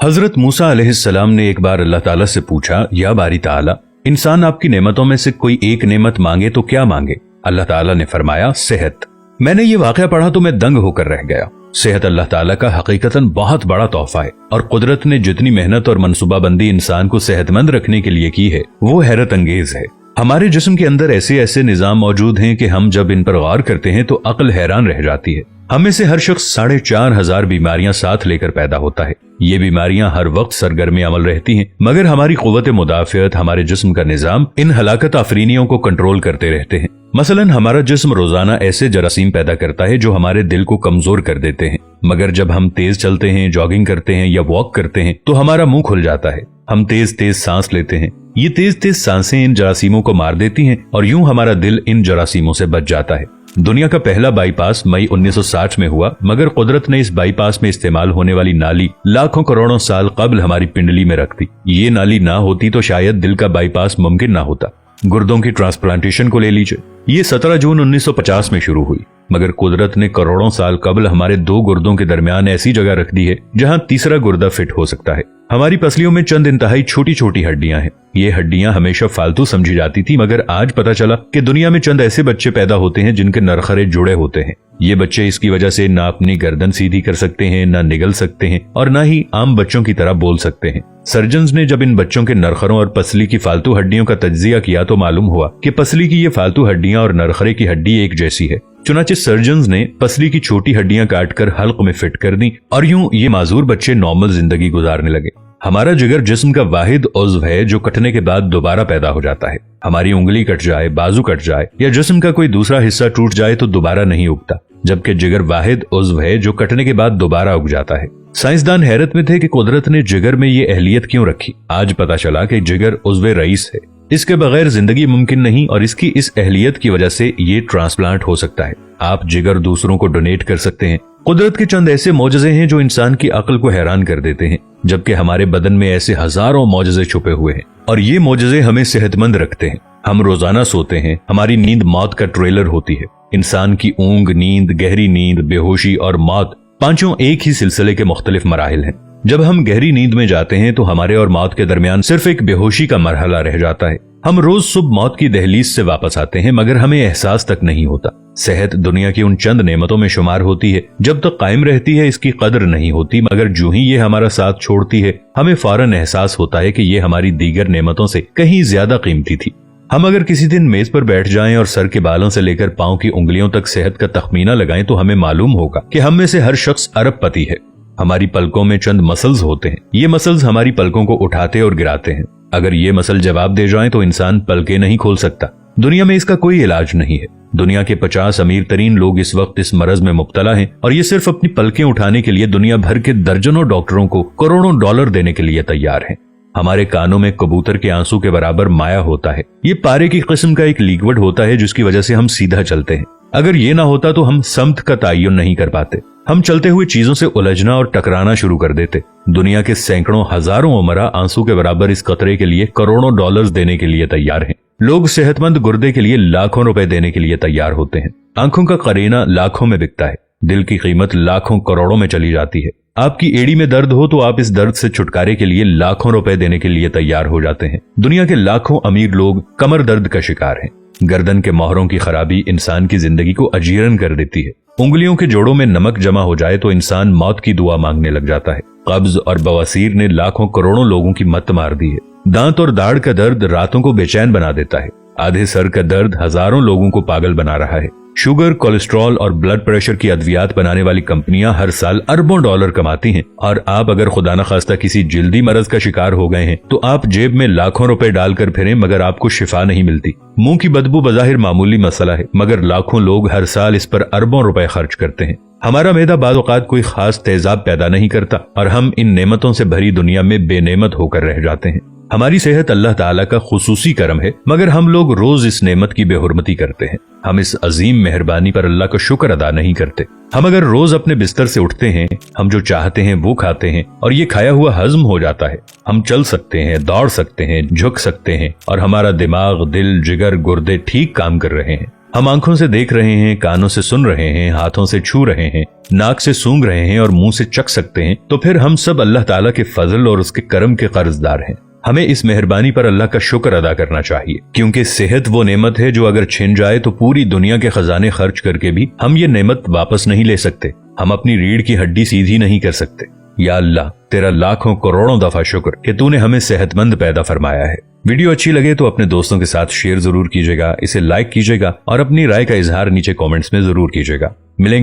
हजरत मूसा अलैहिस्सलाम ने एक बार अल्लाह ताला से पूछा, या बारी ताला, इंसान आपकी नेमतों में से कोई एक नेमत मांगे तो क्या मांगे? अल्लाह ताला ने फरमाया, सेहत। मैंने ये वाकया पढ़ा तो मैं दंग होकर रह गया। सेहत अल्लाह ताला का हकीकतन बहुत बड़ा तोहफा है और कुदरत ने जितनी मेहनत और मनसूबाबंदी इंसान को सेहतमंद रखने के लिए की है वो हैरत अंगेज है। हमारे जिस्म के अंदर ऐसे ऐसे निजाम मौजूद हैं कि हम जब इन पर गौर करते हैं तो अक्ल हैरान रह जाती है। हमें से हर शख्स 4,500 बीमारियां साथ लेकर पैदा होता है। ये बीमारियां हर वक्त सरगर्म अमल रहती हैं, मगर हमारी कुव्वत मुदाफियत, हमारे जिस्म का निजाम इन हलाकत आफरीनियों को कंट्रोल करते रहते हैं। मसलन हमारा जिस्म रोजाना ऐसे जरासीम पैदा करता है जो हमारे दिल को कमजोर कर देते हैं, मगर जब हम तेज चलते हैं, जॉगिंग करते हैं या वॉक करते हैं तो हमारा मुंह खुल जाता है। हम तेज तेज सांस लेते हैं, ये तेज तेज सांसें इन जरासीमों को मार देती हैं और यूं हमारा दिल इन जरासीमों से बच जाता है। दुनिया का पहला बाईपास मई 1960 में हुआ, मगर कुदरत ने इस बाईपास में इस्तेमाल होने वाली नाली लाखों करोड़ों साल कबल हमारी पिंडली में रख दी। ये नाली ना होती तो शायद दिल का बाईपास मुमकिन ना होता। गुर्दों की ट्रांसप्लांटेशन को ले लीजिए, ये 17 जून 1950 में शुरू हुई, मगर कुदरत ने करोड़ों साल कबल हमारे दो गुर्दों के दरमियान ऐसी जगह रख दी है जहां तीसरा गुर्दा फिट हो सकता है। हमारी पसलियों में चंद इंतहाई छोटी छोटी हड्डियां हैं। ये हड्डियां हमेशा फालतू समझी जाती थी, मगर आज पता चला कि दुनिया में चंद ऐसे बच्चे पैदा होते हैं जिनके नरखरे जुड़े होते हैं। ये बच्चे इसकी वजह से ना अपनी गर्दन सीधी कर सकते हैं, ना निगल सकते हैं और ना ही आम बच्चों की तरह बोल सकते हैं। सर्जन्स ने जब इन बच्चों के नरखरों और पसली की फालतू हड्डियों का तज्जिया किया तो मालूम हुआ कि पसली की ये फालतू हड्डियां और नरखरे की हड्डी एक जैसी है। चुनाचे सर्जन्स ने पसली की छोटी हड्डियां काटकर हल्क में फिट कर दी और यूं ये माजूर बच्चे नॉर्मल जिंदगी गुजारने लगे। हमारा जिगर जिस्म का वाहिद उज़्व है जो कटने के बाद दोबारा पैदा हो जाता है। हमारी उंगली कट जाए, बाजू कट जाए या जिस्म का कोई दूसरा हिस्सा टूट जाए तो दोबारा नहीं उगता, जबकि जिगर वाहिद उज़्व है जो कटने के बाद दोबारा उग जाता है। साइंसदान हैरत में थे कि कुदरत ने जिगर में ये अहलियत क्यों रखी। आज पता चला कि जिगर उज़्व रईस है, इसके बगैर जिंदगी मुमकिन नहीं और इसकी इस अहलियत की वजह से ये ट्रांसप्लांट हो सकता है। आप जिगर दूसरों को डोनेट कर सकते हैं। कुदरत के चंद ऐसे मौजज़े हैं जो इंसान की अक्ल को हैरान कर देते हैं, जबकि हमारे बदन में ऐसे हजारों मौजज़े छुपे हुए हैं और ये मौजज़े हमें सेहतमंद रखते हैं। हम रोजाना सोते हैं, हमारी नींद मौत का ट्रेलर होती है। इंसान की ऊंग, नींद, गहरी नींद, बेहोशी और मौत पांचों एक ही सिलसिले के मुख्तलिफ मराहिल हैं। जब हम गहरी नींद में जाते हैं तो हमारे और मौत के दरमियान सिर्फ एक बेहोशी का मरहला रह जाता है। हम रोज सुबह मौत की दहलीज से वापस आते हैं, मगर हमें एहसास तक नहीं होता। सेहत दुनिया की उन चंद नेमतों में शुमार होती है, जब तक कायम रहती है इसकी कदर नहीं होती, मगर जो ही ये हमारा साथ छोड़ती है हमें फौरन एहसास होता है कि ये हमारी दीगर नेमतों से कहीं ज्यादा कीमती थी। हम अगर किसी दिन मेज पर बैठ जाएं और सर के बालों से लेकर पांव की उंगलियों तक सेहत का तखमीना लगाएं तो हमें मालूम होगा कि हम में से हर शख्स अरबपति है। हमारी पलकों में चंद मसल्स होते हैं, ये मसल्स हमारी पलकों को उठाते और गिराते हैं। अगर ये मसल जवाब दे जाएं तो इंसान पलकें नहीं खोल सकता। दुनिया में इसका कोई इलाज नहीं है। दुनिया के 50 अमीर तरीन लोग इस वक्त इस मरज में मुब्तला हैं और ये सिर्फ अपनी पलकें उठाने के लिए दुनिया भर के दर्जनों डॉक्टरों को करोड़ों डॉलर देने के लिए तैयार हैं। हमारे कानों में कबूतर के आंसू के बराबर माया होता है। ये पारे की किस्म का एक लिक्विड होता है जिसकी वजह से हम सीधा चलते हैं। अगर ये ना होता तो हम समत का तयन नहीं कर पाते। हम चलते हुए चीजों से उलझना और टकराना शुरू कर देते। दुनिया के सैकड़ों हजारों उमरा आंसू के बराबर इस कतरे के लिए करोड़ों डॉलर्स देने के लिए तैयार हैं। लोग सेहतमंद गुर्दे के लिए लाखों रुपए देने के लिए तैयार होते हैं। आंखों का करीना लाखों में बिकता है। दिल की कीमत लाखों करोड़ों में चली जाती है। आपकी एड़ी में दर्द हो तो आप इस दर्द से छुटकारे के लिए लाखों रुपए देने के लिए तैयार हो जाते हैं। दुनिया के लाखों अमीर लोग कमर दर्द का शिकार हैं। गर्दन के मोहरों की खराबी इंसान की जिंदगी को अजीरन कर देती है। उंगलियों के जोड़ों में नमक जमा हो जाए तो इंसान मौत की दुआ मांगने लग जाता है। कब्ज और बवासीर ने लाखों करोड़ों लोगों की मत मार दी है। दांत और दाढ़ का दर्द रातों को बेचैन बना देता है। आधे सर का दर्द हजारों लोगों को पागल बना रहा है। शुगर, कोलेस्ट्रॉल और ब्लड प्रेशर की अद्वियात बनाने वाली कंपनियां हर साल अरबों डॉलर कमाती हैं और आप अगर खुदा न खास्ता किसी जिल्दी मरज का शिकार हो गए हैं तो आप जेब में लाखों रुपए डालकर फिरें मगर आपको शिफा नहीं मिलती। मुंह की बदबू बज़ाहिर मामूली मसला है, मगर लाखों लोग हर साल इस पर अरबों रुपए खर्च करते हैं। हमारा मैदा बाज़ औक़ात कोई खास तेजाब पैदा नहीं करता और हम इन नेमतों से भरी दुनिया में बेनेमत होकर रह जाते हैं। हमारी सेहत अल्लाह ताला का खुसूसी करम है, मगर हम लोग रोज इस नेमत की बेहुरमती करते हैं। हम इस अजीम मेहरबानी पर अल्लाह का शुक्र अदा नहीं करते। हम अगर रोज अपने बिस्तर से उठते हैं, हम जो चाहते हैं वो खाते हैं और ये खाया हुआ हजम हो जाता है। हम चल सकते हैं, दौड़ सकते हैं, झुक सकते हैं और हमारा दिमाग, दिल, जिगर, गुर्दे ठीक काम कर रहे हैं। हम आंखों से देख रहे हैं, कानों से सुन रहे हैं, हाथों से छू रहे हैं, नाक से सूंघ रहे हैं और मुंह से चख सकते हैं, तो फिर हम सब अल्लाह ताला के फजल और उसके करम के कर्जदार हैं। हमें इस मेहरबानी पर अल्लाह का शुक्र अदा करना चाहिए, क्योंकि सेहत वो नेमत है जो अगर छिन जाए तो पूरी दुनिया के खजाने खर्च करके भी हम ये नेमत वापस नहीं ले सकते। हम अपनी रीढ़ की हड्डी सीधी नहीं कर सकते। या अल्लाह, तेरा लाखों करोड़ों दफा शुक्र कि तूने हमें सेहतमंद पैदा फरमाया है। वीडियो अच्छी लगे तो अपने दोस्तों के साथ शेयर जरूर कीजिएगा, इसे लाइक कीजिएगा और अपनी राय का इजहार नीचे कमेंट्स में जरूर कीजिएगा। मिलेंगे